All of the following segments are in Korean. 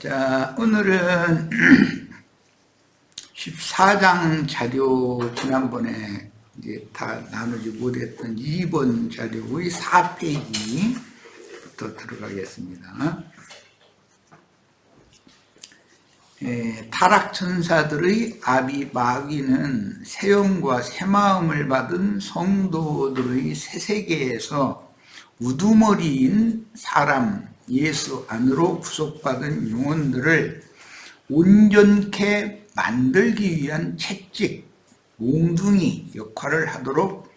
자, 오늘은 14장 자료 지난번에 이제 다 나누지 못했던 2번 자료의 4페이지부터 들어가겠습니다. 타락천사들의 아비 마귀는 새영과 새마음을 받은 성도들의 새세계에서 우두머리인 사람 예수 안으로 구속받은 영혼들을 온전케 만들기 위한 채찍, 몽둥이 역할을 하도록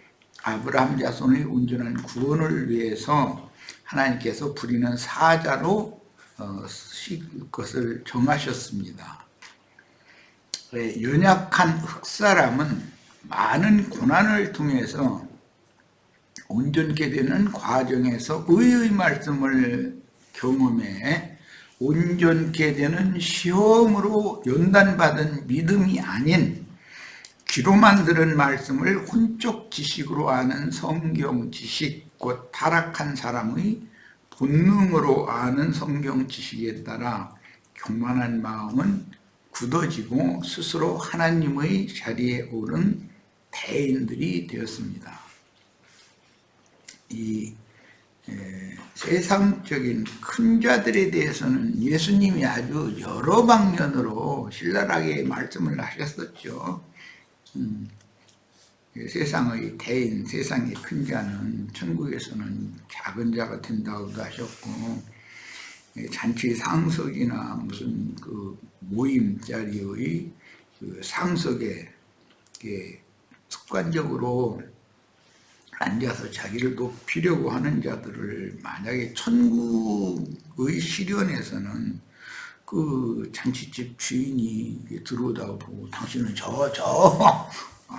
아브라함 자손의 온전한 구원을 위해서 하나님께서 부리는 사자로 쓰실 것을 정하셨습니다. 연약한 흑사람은 많은 고난을 통해서 온전케 되는 과정에서 의의 말씀을 경험해 온전케 되는 시험으로 연단받은 믿음이 아닌 귀로만 들은 말씀을 혼적 지식으로 아는 성경 지식, 곧 타락한 사람의 본능으로 아는 성경 지식에 따라 교만한 마음은 굳어지고 스스로 하나님의 자리에 오른 대인들이 되었습니다. 이 세상적인 큰 자들에 대해서는 예수님이 아주 여러 방면으로 신랄하게 말씀을 하셨었죠. 세상의 대인, 세상의 큰 자는 천국에서는 작은 자가 된다고도 하셨고, 잔치 상석이나 무슨 그 모임 자리의 그 상석에 습관적으로 앉아서 자기를 높이려고 하는 자들을 만약에 천국의 시련에서는 그 잔치집 주인이 들어오다가 보고 당신은 저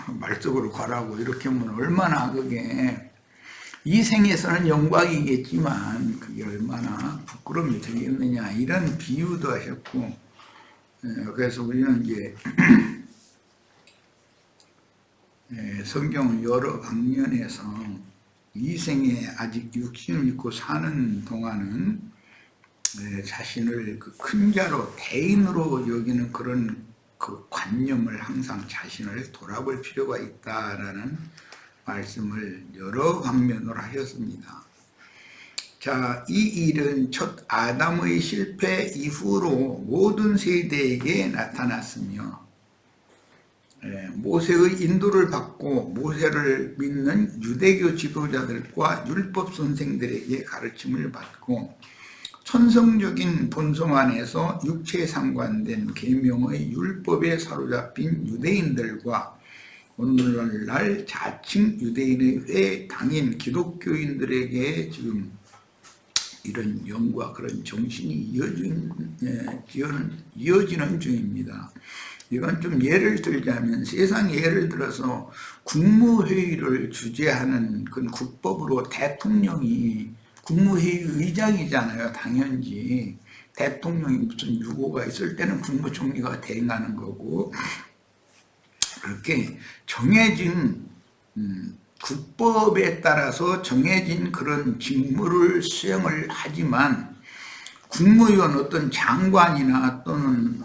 말석으로 가라고 이렇게 하면 얼마나 그게 이 생에서는 영광이겠지만 그게 얼마나 부끄러움이 되겠느냐 이런 비유도 하셨고, 그래서 우리는 이제 성경 여러 방면에서 이 생에 아직 육신을 입고 사는 동안은 자신을 그 큰 자로 대인으로 여기는 그런 그 관념을 항상 자신을 돌아볼 필요가 있다라는 말씀을 여러 방면으로 하셨습니다. 자, 이 일은 첫 아담의 실패 이후로 모든 세대에게 나타났으며 모세의 인도를 받고 모세를 믿는 유대교 지도자들과 율법 선생들에게 가르침을 받고 천성적인 본성 안에서 육체에 상관된 계명의 율법에 사로잡힌 유대인들과 오늘날 자칭 유대인의 회당인 기독교인들에게 지금 이런 영과 그런 정신이 이어지는 중입니다. 이건 좀 예를 들자면 세상 예를 들어서 국무회의를 주재하는 그 국법으로 대통령이 국무회의 의장이잖아요. 당연히 대통령이 무슨 유고가 있을 때는 국무총리가 대행하는 거고, 그렇게 정해진 국법에 따라서 정해진 그런 직무를 수행을 하지만 국무위원 어떤 장관이나 또는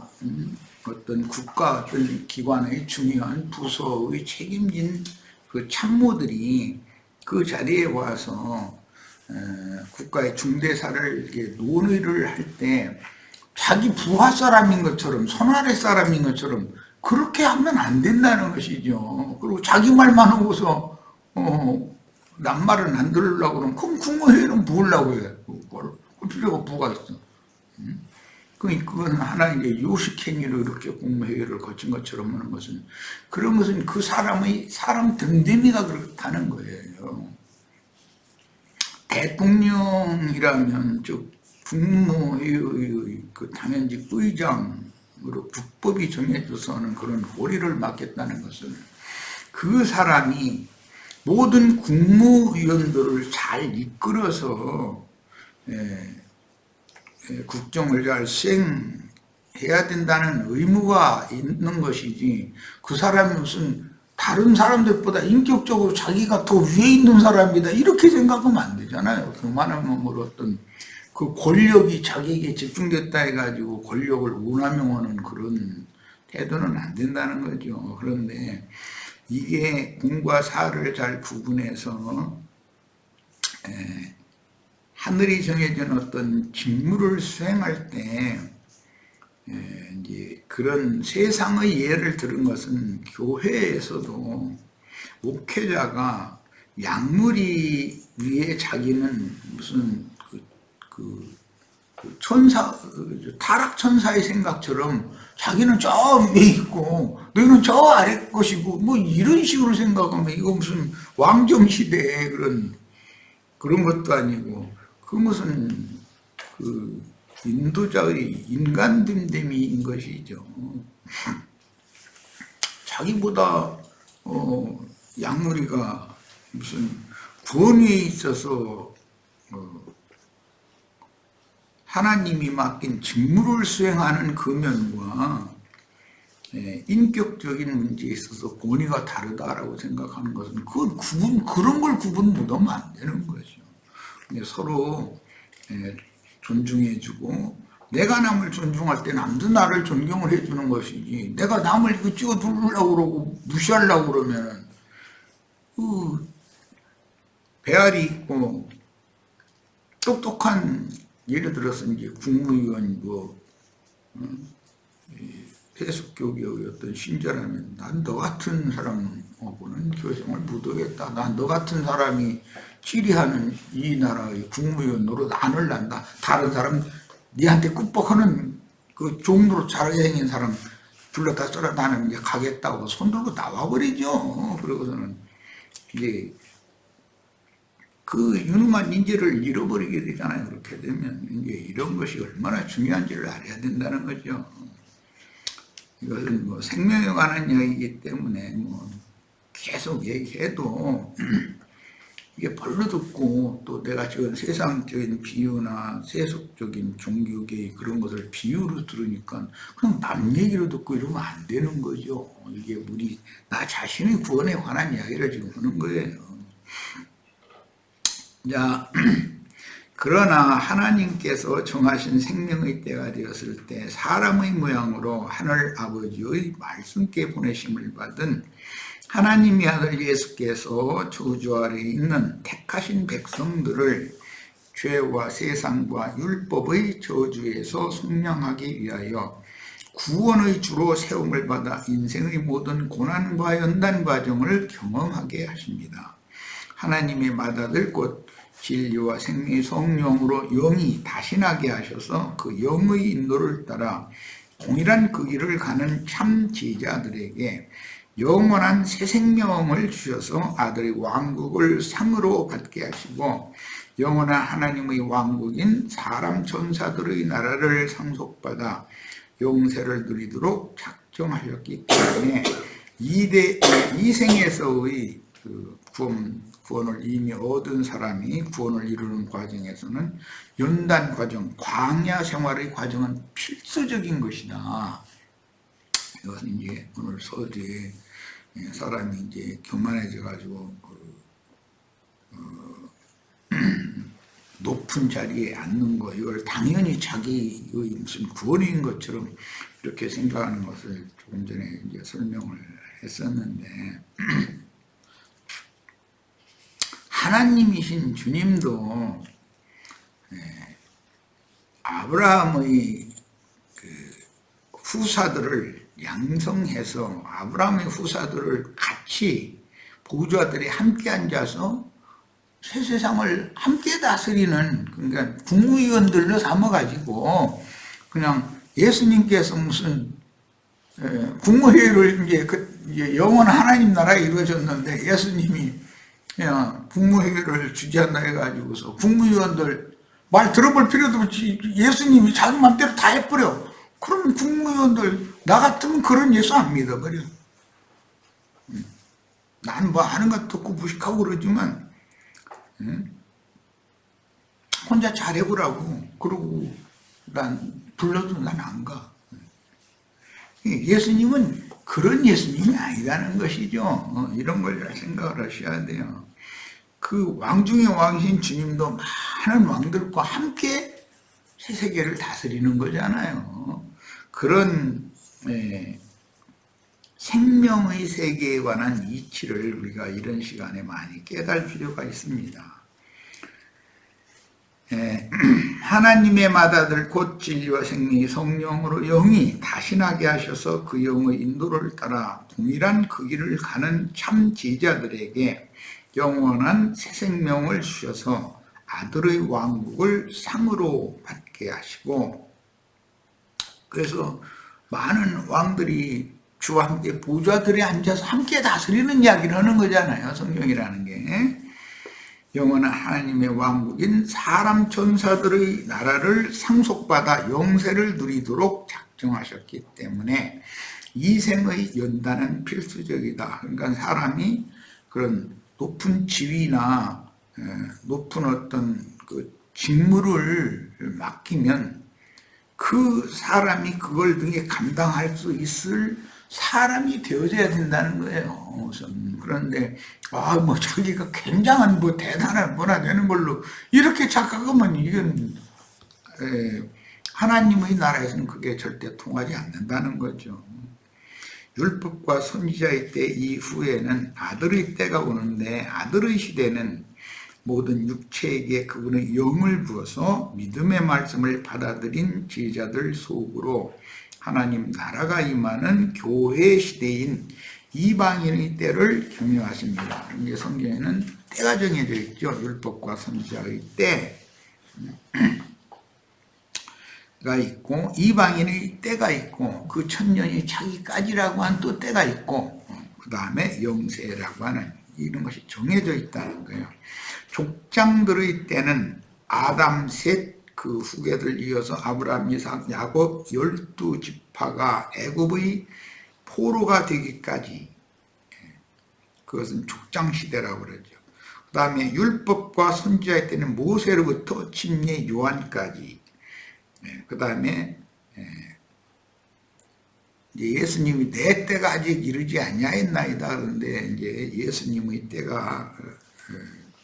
어떤 국가 어떤 기관의 중요한 부서의 책임진 그 참모들이 그 자리에 와서 국가의 중대사를 이렇게 논의를 할 때 자기 부하 사람인 것처럼 손아래 사람인 것처럼 그렇게 하면 안 된다는 것이죠. 그리고 자기 말만 하고서 남 말은 안 들으려고 그러면 그럼 국무회의는 뭐라고 해요? 그 필요가 뭐가 있어? 그건 하나 이제 요식행위로 이렇게 국무회의를 거친 것처럼 하는 것은 그런 것은 그 사람의 사람 됨됨이가 그렇다는 거예요. 대통령이라면 즉 국무회의 그 당연직 의장으로 국법이 정해져서는 그런 고리를 맡겠다는 것은 그 사람이 모든 국무위원들을 잘 이끌어서 국정을 잘 수행해야 된다는 의무가 있는 것이지, 그 사람이 무슨 다른 사람들보다 인격적으로 자기가 더 위에 있는 사람이다 이렇게 생각하면 안 되잖아요. 교만한 몸으로 어떤 그 권력이 자기에게 집중됐다 해가지고 권력을 운하명하는 그런 태도는 안 된다는 거죠. 그런데 이게 공과 사를 잘 구분해서 하늘이 정해진 어떤 직무를 수행할 때 이제 그런 세상의 예를 들은 것은 교회에서도 목회자가 약물이 위에 자기는 무슨 천사, 타락 천사의 생각처럼 자기는 저 위에 있고 너희는 저 아래 것이고 뭐 이런 식으로 생각하면 이거 무슨 왕정 시대의 그런 것도 아니고 그 무슨 그 인도자의 인간됨됨이인 것이죠. 자기보다 약물이가 무슨 권위에 있어서 하나님이 맡긴 직무를 수행하는 그 면과 인격적인 문제에 있어서 권위가 다르다라고 생각하는 것은 그런 걸 구분 못하면 안 되는 거죠. 서로 존중해주고 내가 남을 존중할 때 남도 나를 존경을 해주는 것이지 내가 남을 이거 찍어 누르려고 그러고 무시하려고 그러면은 배알이 있고 똑똑한 예를 들어서 이제 국무위원 해석교계의 어떤 신자라면 난 너 같은 사람하고는 교생을 못하겠다. 난 너 같은 사람이 지리하는 이 나라의 국무위원 노릇 안 할란다. 다른 사람 니한테 꾹뻑하는 그 종로로 잘생긴 사람 불러다 써라. 나는 이제 가겠다고 손들고 나와버리죠. 그러고서는 이제 그 유능한 인재를 잃어버리게 되잖아요. 그렇게 되면 이제 이런 것이 얼마나 중요한지를 알아야 된다는 거죠. 이것은 뭐 생명에 관한 이야기이기 때문에 뭐 계속 얘기해도 이게 별로 듣고 또 내가 지금 세상적인 비유나 세속적인 종교계의 그런 것을 비유로 들으니까 그냥 남 얘기로 듣고 이러면 안 되는 거죠. 이게 나 자신의 구원에 관한 이야기를 지금 하는 거예요. 자, 그러나 하나님께서 정하신 생명의 때가 되었을 때 사람의 모양으로 하늘 아버지의 말씀께 보내심을 받은 하나님의 아들 예수께서 저주 아래에 있는 택하신 백성들을 죄와 세상과 율법의 저주에서 속량하기 위하여 구원의 주로 세움을 받아 인생의 모든 고난과 연단 과정을 경험하게 하십니다. 하나님의 맏아들 곧 진리와 생명의 성령으로 영이 다신하게 하셔서 그 영의 인도를 따라 동일한 그 길을 가는 참 제자들에게 영원한 새 생명을 주셔서 아들의 왕국을 상으로 받게 하시고 영원한 하나님의 왕국인 사람 천사들의 나라를 상속받아 영세를 누리도록 작정하셨기 때문에 이 생에서의 그 구원을 이미 얻은 사람이 구원을 이루는 과정에서는 연단 과정, 광야 생활의 과정은 필수적인 것이다. 이것은 이제 오늘 서두에 사람이 이제 교만해져 가지고 높은 자리에 앉는 거 이걸 당연히 자기의 무슨 구원인 것처럼 이렇게 생각하는 것을 조금 전에 이제 설명을 했었는데. 하나님이신 주님도 아브라함의 그 후사들을 양성해서 아브라함의 후사들을 같이 보좌들이 함께 앉아서 새 세상을 함께 다스리는 그러니까 국무위원들로 삼아가지고 그냥 예수님께서 무슨 국무회의를 이제 영원한 하나님 나라에 이루어졌는데 예수님이 국무회의를 주재한다 해가지고서 국무위원들 말 들어볼 필요도 없이 예수님이 자기 맘대로 다 해버려. 그럼 국무위원들 나 같으면 그런 예수 안 믿어버려. 난 뭐 하는 것 듣고 무식하고 그러지만 혼자 잘해보라고 그러고 난 불러도 난 안 가. 예수님은 그런 예수님이 아니라는 것이죠. 이런 걸 잘 생각을 하셔야 돼요. 그 왕 중의 왕이신 주님도 많은 왕들과 함께 새 세계를 다스리는 거잖아요. 그런 생명의 세계에 관한 이치를 우리가 이런 시간에 많이 깨달을 필요가 있습니다. 하나님의 맏아들 곧 진리와 생명이 성령으로 영이 다신하게 하셔서 그 영의 인도를 따라 동일한 그 길을 가는 참 제자들에게 영원한 새 생명을 주셔서 아들의 왕국을 상으로 받게 하시고, 그래서 많은 왕들이 주와 함께 보좌들에 앉아서 함께 다스리는 이야기를 하는 거잖아요. 성경이라는 게. 영원한 하나님의 왕국인 사람 천사들의 나라를 상속받아 영세를 누리도록 작정하셨기 때문에 이 생의 연단은 필수적이다. 그러니까 사람이 그런 높은 지위나 높은 어떤 그 직무를 맡기면 그 사람이 그걸 등에 감당할 수 있을 사람이 되어져야 된다는 거예요. 우선. 그런데 뭐 자기가 굉장한 뭐 대단한 뭐나 되는 걸로 이렇게 착각하면 이건 하나님의 나라에서는 그게 절대 통하지 않는다는 거죠. 율법과 선지자의 때 이후에는 아들의 때가 오는데, 아들의 시대는 모든 육체에게 그분의 영을 부어서 믿음의 말씀을 받아들인 제자들 속으로 하나님 나라가 임하는 교회 시대인 이방인의 때를 경영하십니다. 이게 성경에는 때가 정해져 있죠. 율법과 선지자의 때가 있고 이방인의 때가 있고 그 천년이 차기까지라고 한 또 때가 있고, 그 다음에 영세라고 하는 이런 것이 정해져 있다는 거예요. 족장들의 때는 아담 셋 그 후계들 이어서 아브라함, 이삭, 야곱 12지파가 애굽의 포로가 되기까지, 그것은 족장시대라고 그러죠. 그 다음에 율법과 선지자의 때는 모세로부터 침례 요한까지, 그 다음에 예수님이 내 때가 아직 이르지 아니하였나이다. 그런데 이제 예수님의 때가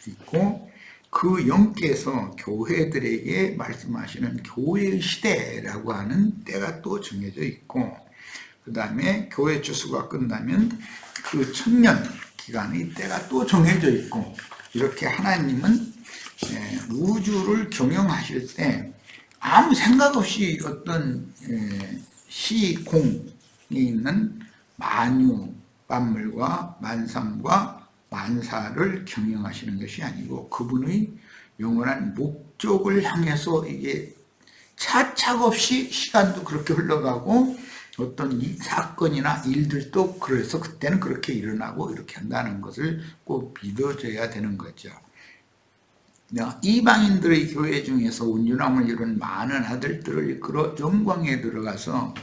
있고, 그 영께서 교회들에게 말씀하시는 교회의 시대라고 하는 때가 또 정해져 있고, 그 다음에 교회 추수가 끝나면 그 천년 기간의 때가 또 정해져 있고, 이렇게 하나님은 우주를 경영하실 때 아무 생각 없이 어떤 시공에 있는 만유, 만물과 만상과 만사를 경영하시는 것이 아니고 그분의 영원한 목적을 향해서 이게 차착없이 시간도 그렇게 흘러가고 어떤 이 사건이나 일들도 그래서 그때는 그렇게 일어나고 이렇게 한다는 것을 꼭 믿어줘야 되는 거죠. 이방인들의 교회 중에서 온전함을 이룬 많은 아들들을 이끌어 영광에 들어가서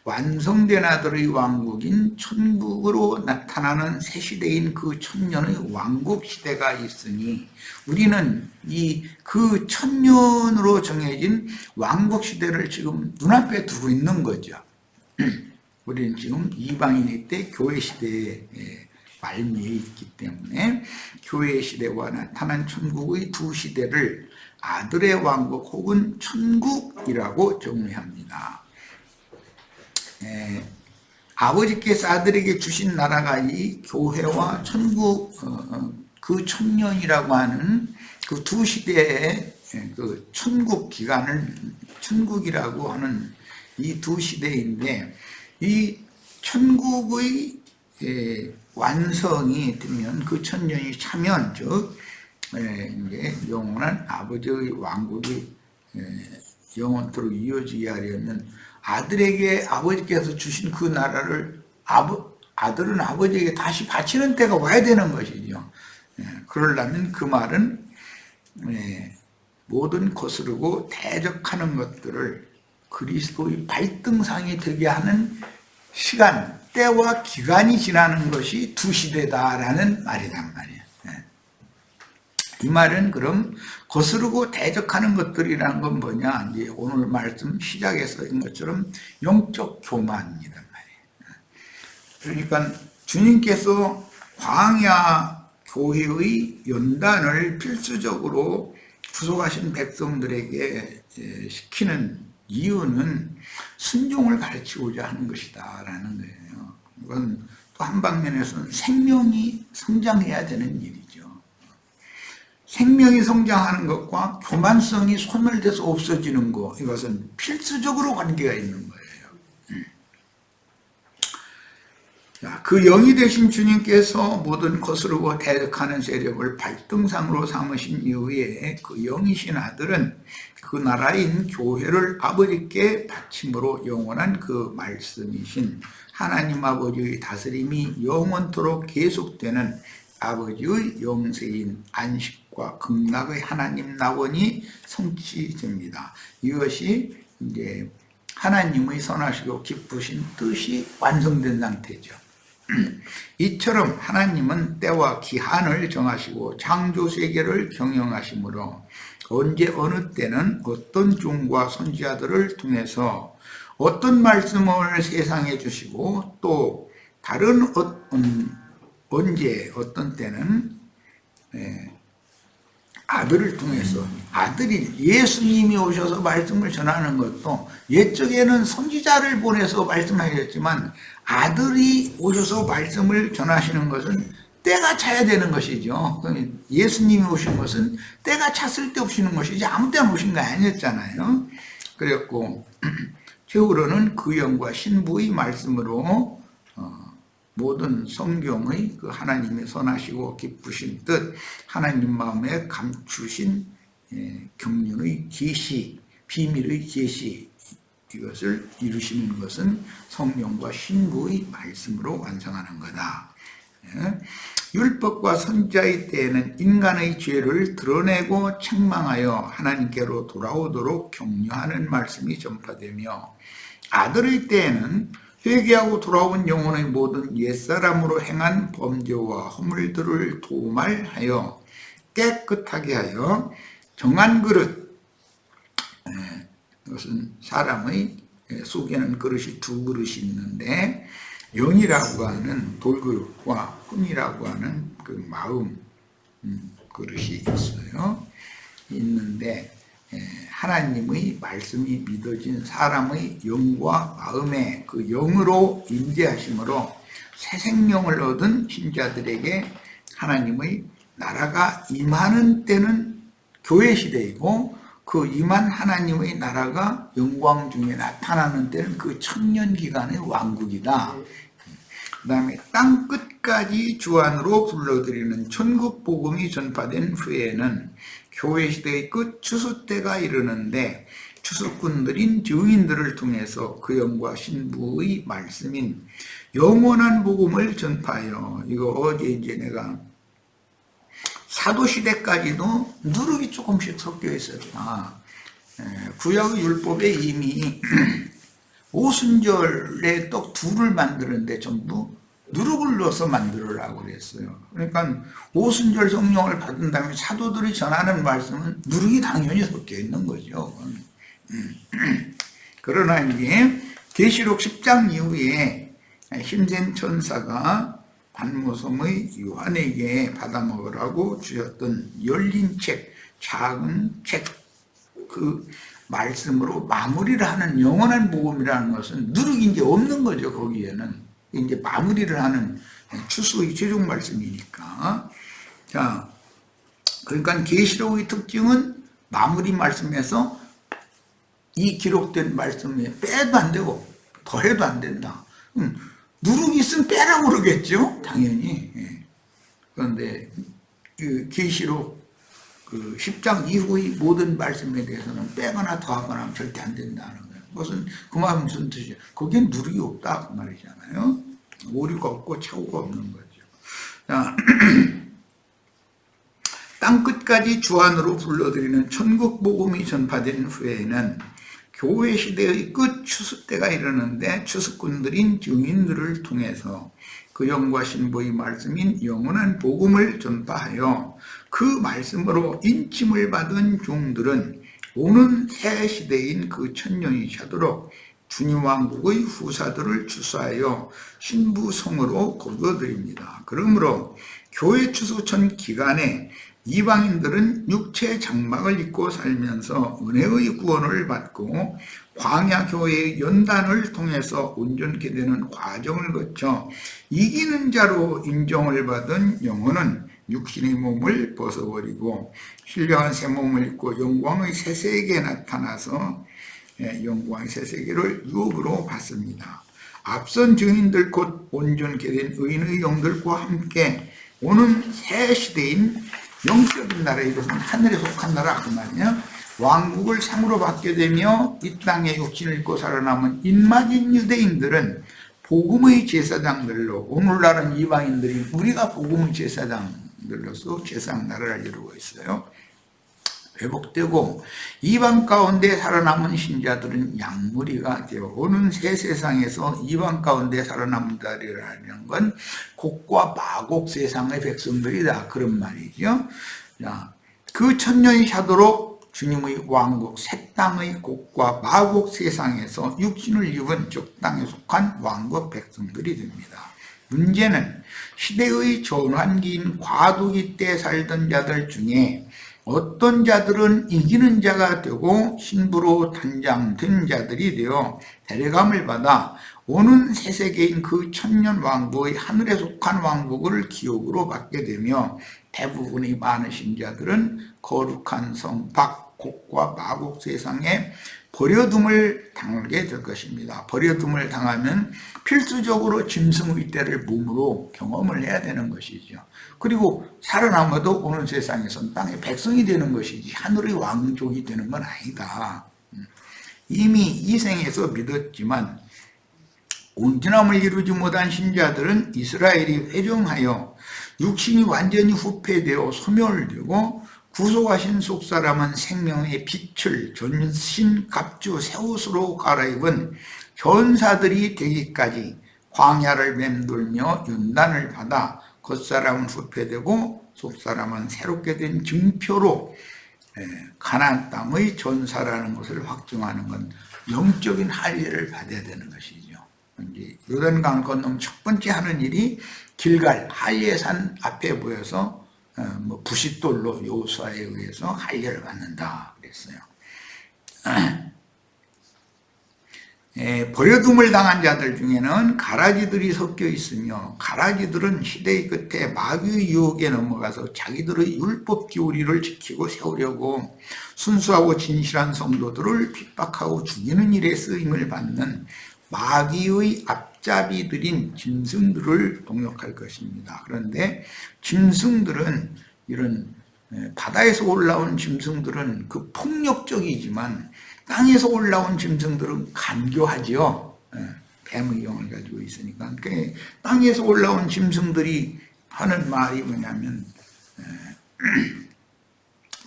완성된 아들의 왕국인 천국으로 나타나는 새 시대인 그 천년의 왕국 시대가 있으니 우리는 그 천년으로 정해진 왕국 시대를 지금 눈앞에 두고 있는 거죠. 우리는 지금 이방인의 때 교회 시대에 말미에 있기 때문에 교회 시대와 나타난 천국의 두 시대를 아들의 왕국 혹은 천국이라고 정의합니다. 아버지께서 아들에게 주신 나라가 이 교회와 천국, 그 천년이라고 하는 그 두 시대의 그 천국 기간을 천국이라고 하는 이 두 시대인데, 이 천국의 완성이 되면 그 천년이 차면 즉 이제 영원한 아버지의 왕국이 영원토록 이어지게 하려면 아들에게 아버지께서 주신 그 나라를 아들은 아버지에게 다시 바치는 때가 와야 되는 것이죠. 그러려면 그 말은 모든 거스르고 대적하는 것들을 그리스도의 발등상이 되게 하는 시간, 때와 기간이 지나는 것이 두 시대다라는 말이란 말이에요. 이 말은 그럼 거스르고 대적하는 것들이라는 건 뭐냐? 이제 오늘 말씀 시작에서인 것처럼 영적 교만이란 말이에요. 그러니까 주님께서 광야 교회의 연단을 필수적으로 구속하신 백성들에게 시키는 이유는 순종을 가르치고자 하는 것이다 라는 거예요. 이건 또 한 방면에서는 생명이 성장해야 되는 일이죠. 생명이 성장하는 것과 교만성이 소멸돼서 없어지는 것, 이것은 필수적으로 관계가 있는 거예요. 자, 그 영이 되신 주님께서 모든 거스르고 대적하는 세력을 발등상으로 삼으신 이후에 그 영이신 아들은 그 나라인 교회를 아버지께 바침으로 영원한 그 말씀이신 하나님 아버지의 다스림이 영원토록 계속되는 아버지의 영세인 안식과 극락의 하나님 낙원이 성취됩니다. 이것이 이제 하나님의 선하시고 기쁘신 뜻이 완성된 상태죠. 이처럼 하나님은 때와 기한을 정하시고 창조세계를 경영하시므로 언제 어느 때는 어떤 종과 선지자들을 통해서 어떤 말씀을 세상에 주시고 또 다른 언제 어떤 때는 아들을 통해서, 아들이 예수님이 오셔서 말씀을 전하는 것도 옛적에는 선지자를 보내서 말씀하셨지만 아들이 오셔서 말씀을 전하시는 것은 때가 차야 되는 것이죠. 예수님이 오신 것은 때가 찼을 때 오시는 것이지 아무 때나 오신 거 아니었잖아요. 그랬고 최후로는 그 영과 신부의 말씀으로 모든 성경의 그 하나님의 선하시고 기쁘신 뜻, 하나님 마음에 감추신 경륜의 계시, 비밀의 계시, 이것을 이루시는 것은 성령과 신부의 말씀으로 완성하는 거다. 율법과 선지자의 때에는 인간의 죄를 드러내고 책망하여 하나님께로 돌아오도록 격려하는 말씀이 전파되며, 아들의 때에는 회개하고 돌아온 영혼의 모든 옛사람으로 행한 범죄와 허물들을 도말하여 깨끗하게 하여 정한 그릇, 이것은 사람의 속에는 그릇이 두 그릇이 있는데 영이라고 하는 돌그릇과 혼이라고 하는 그 마음 그릇이 있어요. 있는데 하나님의 말씀이 믿어진 사람의 영과 마음에 그 영으로 임재하심으로 새 생명을 얻은 신자들에게 하나님의 나라가 임하는 때는 교회 시대이고, 그 임한 하나님의 나라가 영광 중에 나타나는 때는 그 천년기간의 왕국이다. 그 다음에 땅 끝까지 주안으로 불러들이는 천국 복음이 전파된 후에는 교회 시대의 끝 추수 때가 이르는데 추수꾼들인 증인들을 통해서 그 영과 신부의 말씀인 영원한 복음을 전파하여, 이거 어제 이제 내가 사도시대까지도 누룩이 조금씩 섞여 있었다. 구약 율법에 이미 오순절에 떡 둘을 만드는데 전부 누룩을 넣어서 만들으라고 그랬어요. 그러니까 오순절 성령을 받은 다음에 사도들이 전하는 말씀은 누룩이 당연히 섞여 있는 거죠. 그러나 이제 계시록 10장 이후에 힘센 천사가 반모섬의 요한에게 받아먹으라고 주셨던 열린 책, 작은 책, 그 말씀으로 마무리를 하는 영원한 복음이라는 것은 누룩이 이제 없는 거죠. 거기에는 이제 마무리를 하는 추수의 최종 말씀이니까. 자, 그러니까 계시록의 특징은 마무리 말씀에서 이 기록된 말씀에 빼도 안 되고 더해도 안 된다. 누룩이 있으면 빼라고 그러겠죠, 당연히. 그런데 그 계시록 그 10장 이후의 모든 말씀에 대해서는 빼거나 더하거나 하면 절대 안 된다는 거예요. 그것은 그 말은 무슨 뜻이에요? 거기엔 누룩이 없다 그 말이잖아요. 오류가 없고 착오가 없는 거죠. 자, 땅 끝까지 주안으로 불러들이는 천국 복음이 전파된 후에는 교회 시대의 끝 추수 때가 이르는데 추수꾼들인 증인들을 통해서 그 영과 신부의 말씀인 영원한 복음을 전파하여 그 말씀으로 인침을 받은 종들은 오는 새 시대인 그 천년이 차도록 주님 왕국의 후사들을 추수하여 신부 성으로 거두어드립니다. 그러므로 교회 추수천 기간에 이방인들은 육체의 장막을 입고 살면서 은혜의 구원을 받고 광야 교회의 연단을 통해서 온전케 되는 과정을 거쳐 이기는 자로 인정을 받은 영혼은 육신의 몸을 벗어버리고 신령한 새 몸을 입고 영광의 새 세계에 나타나서 영광의 새 세계를 유업으로 받습니다. 앞선 증인들 곧 온전케 된 의인의 영들과 함께 오는 새 시대인 영적인 나라, 이것은 하늘에 속한 나라 그 말이에요. 왕국을 상으로 받게 되며 이 땅에 육신을 입고 살아남은 인마진 유대인들은 복음의 제사장들로, 오늘날은 이방인들이 우리가 복음의 제사장들로서 제사장 나라를 이루고 있어요. 회복되고 이방 가운데 살아남은 신자들은 양무리가 되어 오는 새 세상에서 이방 가운데 살아남은 자리라는 건 곡과 마곡 세상의 백성들이다, 그런 말이죠. 자, 그 천년이 차도록 주님의 왕국 새 땅의 곡과 마곡 세상에서 육신을 입은 즉 땅에 속한 왕국 백성들이 됩니다. 문제는 시대의 전환기인 과도기 때 살던 자들 중에 어떤 자들은 이기는 자가 되고 신부로 단장된 자들이 되어 데려감을 받아 오는 새 세계인 그 천년 왕국의 하늘에 속한 왕국을 기업으로 받게 되며 대부분의 많으신 자들은 거룩한 성 밖 곡과 마곡 세상에 버려둠을 당하게 될 것입니다. 버려둠을 당하면 필수적으로 짐승의 때를 몸으로 경험을 해야 되는 것이죠. 그리고 살아남아도 오는 세상에선 땅의 백성이 되는 것이지 하늘의 왕족이 되는 건 아니다. 이미 이 생에서 믿었지만 온전함을 이루지 못한 신자들은 이스라엘이 회령하여 육신이 완전히 후패되어 소멸되고 구속하신 속사람은 생명의 빛을 전신 갑주 새 옷으로 갈아입은 현사들이 되기까지 광야를 맴돌며 연단을 받아 겉사람은 후패되고 속사람은 새롭게 된 증표로 가나안 땅의 전사라는 것을 확증하는 건 영적인 할례를 받아야 되는 것이죠. 이제 요단강을 건너면 첫 번째 하는 일이 길갈 할례산 앞에 모여서 부싯돌로 여호수아에 의해서 할례를 받는다 그랬어요. 버려둠을 당한 자들 중에는 가라지들이 섞여 있으며 가라지들은 시대의 끝에 마귀의 유혹에 넘어가서 자기들의 율법 교리를 지키고 세우려고 순수하고 진실한 성도들을 핍박하고 죽이는 일에 쓰임을 받는 마귀의 앞잡이들인 짐승들을 동역할 것입니다. 그런데 짐승들은 이런 바다에서 올라온 짐승들은 그 폭력적이지만 땅에서 올라온 짐승들은 간교하죠. 뱀의 영을 가지고 있으니까. 그러니까 땅에서 올라온 짐승들이 하는 말이 뭐냐면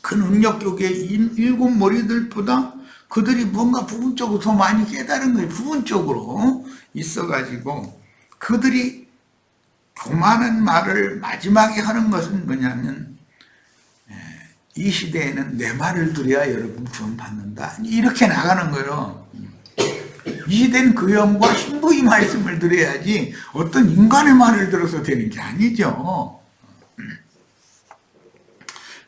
그 능력격의 일곱 머리들보다 그들이 뭔가 부분적으로 더 많이 깨달은 거예요. 부분적으로 있어가지고 그들이 교만한 말을 마지막에 하는 것은 뭐냐면 이 시대에는 내 말을 들어야 여러분 구원 받는다, 이렇게 나가는 거예요. 이 시대는 그 영과 신부의 말씀을 들어야지 어떤 인간의 말을 들어서 되는 게 아니죠.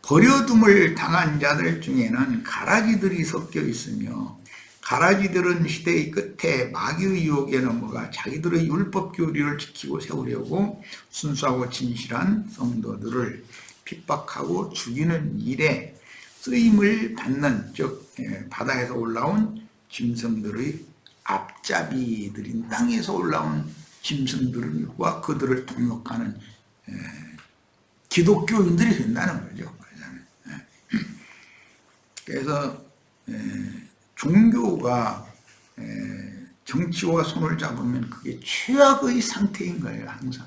버려둠을 당한 자들 중에는 가라지들이 섞여 있으며 가라지들은 시대의 끝에 마귀의 유혹에 넘어가 자기들의 율법 교리를 지키고 세우려고 순수하고 진실한 성도들을 핍박하고 죽이는 일에 쓰임을 받는, 즉 바다에서 올라온 짐승들의 앞잡이들인 땅에서 올라온 짐승들과 그들을 동역하는 기독교인들이 된다는 거죠. 그래서 종교가 정치와 손을 잡으면 그게 최악의 상태인 거예요, 항상.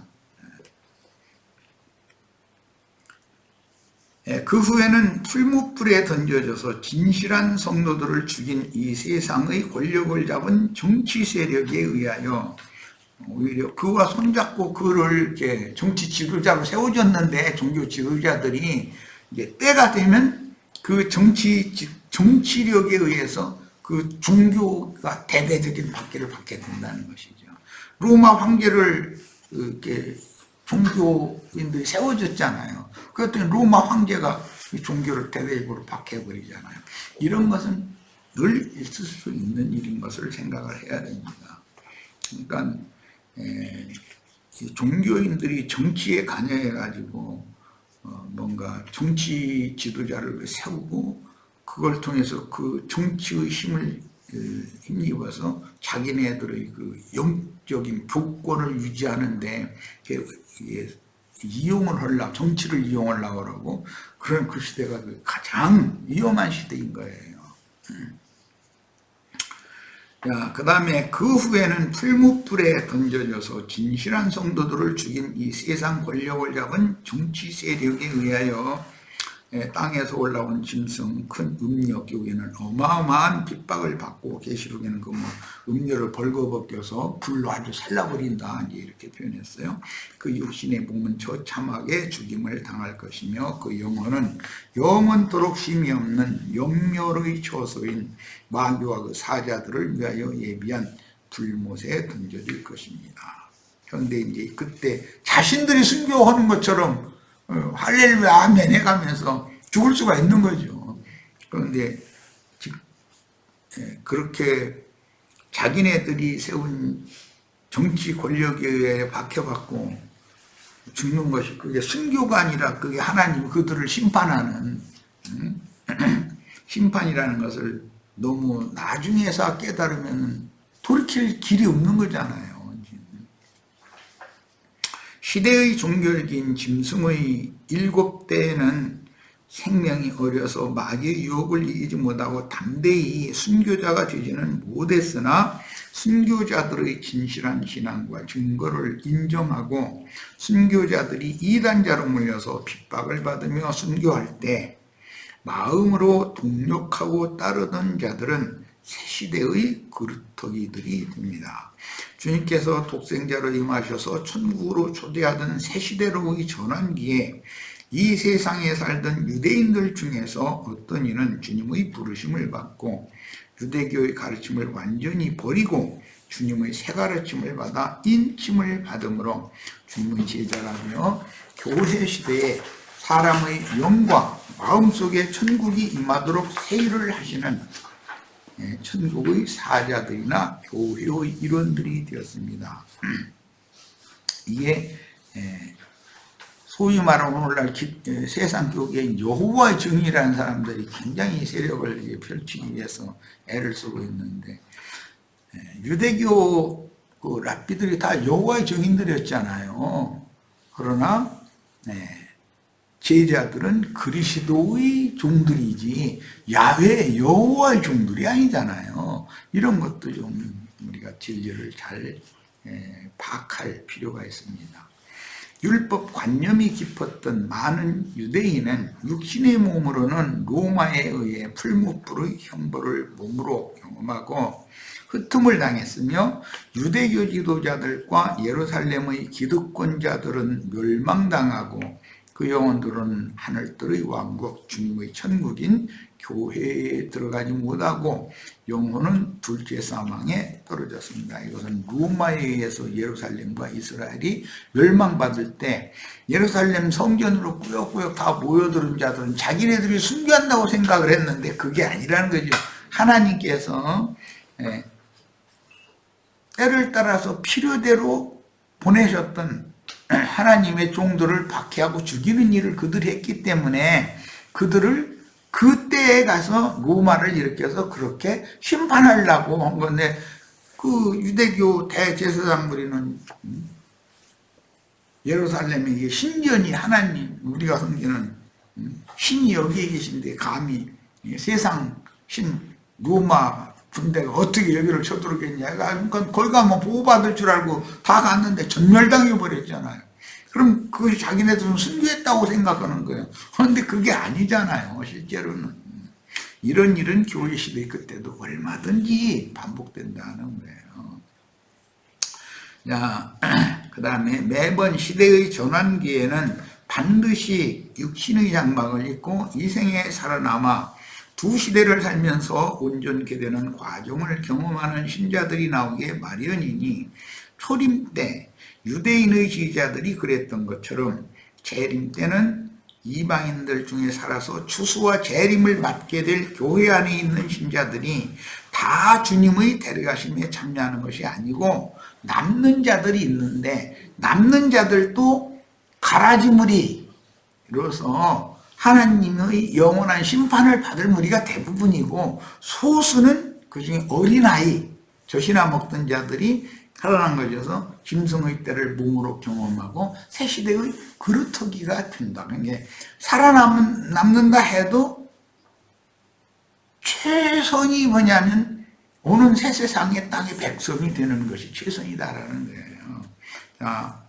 그 후에는 풀무불에 던져져서 진실한 성도들을 죽인 이 세상의 권력을 잡은 정치 세력에 의하여 오히려 그와 손잡고 그를 이렇게 정치 지도자로 세워졌는데, 종교 지도자들이 이제 때가 되면 그 정치력에 의해서 그 종교가 대대적인 박해를 받게 된다는 것이죠. 로마 황제를 이렇게 종교인들이 세워졌잖아요. 그랬더니 로마 황제가 이 종교를 대대적으로 박해버리잖아요. 이런 것은 늘 있을 수 있는 일인 것을 생각을 해야 됩니다. 그러니까 종교인들이 정치에 관여해가지고 뭔가 정치 지도자를 세우고 그걸 통해서 그 정치의 힘을 힘입어서 자기네들의 그 영적인 교권을 유지하는데 이용을 하려고, 정치를 이용하려고 그러고, 그런 그 시대가 가장 위험한 시대인 거예요. 자, 그 다음에 그 후에는 풀무불에 던져져서 진실한 성도들을 죽인 이 세상 권력을 잡은 정치 세력에 의하여 땅에서 올라온 짐승 큰 음녀, 교회는 어마어마한 핍박을 받고, 계시록에는 그 음녀를 벌거벗겨서 불로 아주 살라버린다 이제 이렇게 표현했어요. 그 육신의 몸은 처참하게 죽임을 당할 것이며 그 영혼은 영원토록 쉼이 없는 영멸의 처소인 마귀와 그 사자들을 위하여 예비한 불못에 던져질 것입니다. 그런데 이제 그때 자신들이 순교하는 것처럼 할렐루야 아멘 해가면서 죽을 수가 있는 거죠. 그런데 그렇게 자기네들이 세운 정치 권력에 의해 박혀받고 죽는 것이 그게 순교가 아니라 그게 하나님 그들을 심판하는 심판이라는 것을 너무 나중에서 깨달으면 돌이킬 길이 없는 거잖아요. 시대의 종결기인 짐승의 7대에는 생명이 어려서 마귀의 유혹을 이기지 못하고 담대히 순교자가 되지는 못했으나 순교자들의 진실한 신앙과 증거를 인정하고 순교자들이 이단자로 물려서 핍박을 받으며 순교할 때 마음으로 동력하고 따르던 자들은 새시대의 그루터기들이 됩니다. 주님께서 독생자로 임하셔서 천국으로 초대하던 새시대로의 전환기에 이 세상에 살던 유대인들 중에서 어떤 이는 주님의 부르심을 받고 유대교의 가르침을 완전히 버리고 주님의 새 가르침을 받아 인침을 받음으로 주님의 제자라며 교회 시대에 사람의 영과 마음속에 천국이 임하도록 세일을 하시는 천국의 사자들이나 교회의 일원들이 되었습니다. 이게 소위 말하는 오늘날 세상 교계인 여호와의 증인이라는 사람들이 굉장히 세력을 펼치기 위해서 애를 쓰고 있는데, 유대교 그 랍비들이 다 여호와의 증인들이었잖아요. 그러나 제자들은 그리스도의 종들이지 야훼 여호와의 종들이 아니잖아요. 이런 것도 좀 우리가 진리를 잘 파악할 필요가 있습니다. 율법 관념이 깊었던 많은 유대인은 육신의 몸으로는 로마에 의해 풀무불의 형벌을 몸으로 경험하고 흩음을 당했으며 유대교 지도자들과 예루살렘의 기득권자들은 멸망당하고 그 영혼들은 하늘들의 왕국 주님의 천국인 교회에 들어가지 못하고 영혼은 둘째 사망에 떨어졌습니다. 이것은 로마에 의해서 예루살렘과 이스라엘이 멸망받을 때 예루살렘 성전으로 꾸역꾸역 다 모여들은 자들은 자기네들이 순교한다고 생각을 했는데 그게 아니라는 거죠. 하나님께서 때를 따라서 필요대로 보내셨던 하나님의 종들을 박해하고 죽이는 일을 그들이 했기 때문에 그들을 그때에 가서 로마를 일으켜서 그렇게 심판하려고 한 건데, 그 유대교 대제사장들이는 예루살렘에 신전이 하나님 우리가 섬기는 신이 여기에 계신데 감히 세상 신 로마 군대가 어떻게 여기를 쳐들어오겠냐. 그러니까 거기 가면 보호받을 줄 알고 다 갔는데 전멸당해 버렸잖아요. 그럼 그것이 자기네들은 순교했다고 생각하는 거예요. 그런데 그게 아니잖아요. 실제로는. 이런 일은 교회 시대 그때도 얼마든지 반복된다는 거예요. 자, 그 다음에 매번 시대의 전환기에는 반드시 육신의 장막을 입고 이 생에 살아남아 두 시대를 살면서 온전케 되는 과정을 경험하는 신자들이 나오기에 마련이니 초림 때 유대인의 지휘자들이 그랬던 것처럼 재림 때는 이방인들 중에 살아서 추수와 재림을 맡게 될 교회 안에 있는 신자들이 다 주님의 데려가심에 참여하는 것이 아니고 남는 자들이 있는데, 남는 자들도 가라지 무리로서 하나님의 영원한 심판을 받을 무리가 대부분이고, 소수는 그중에 어린아이, 젖이나 먹던 자들이 살아난 것이어서 짐승의 때를 몸으로 경험하고 새 시대의 그루터기가 된다는 게, 살아남는다 해도 최선이 뭐냐면 오는 새 세상의 땅의 백성이 되는 것이 최선이다라는 거예요. 자,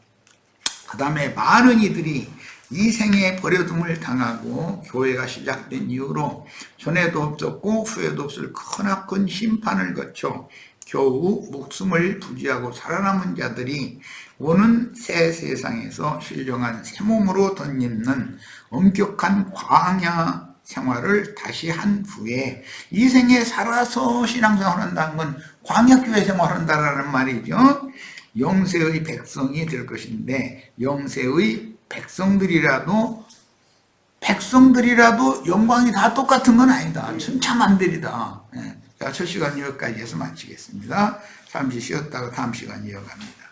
그 다음에 많은 이들이 이 생에 버려둠을 당하고 교회가 시작된 이후로 전에도 없었고 후에도 없을 크나큰 심판을 거쳐 겨우 목숨을 부지하고 살아남은 자들이 오는 새 세상에서 신령한 새 몸으로 덧입는 엄격한 광야 생활을 다시 한 후에, 이 생에 살아서 신앙생활을 한다는 건 광야교회 생활을 한다는 말이죠. 영세의 백성이 될 것인데, 영세의 백성들이라도 영광이 다 똑같은 건 아니다. 천차만별이다. 자, 첫 시간 여기까지 해서 마치겠습니다. 잠시 쉬었다가 다음 시간 이어갑니다.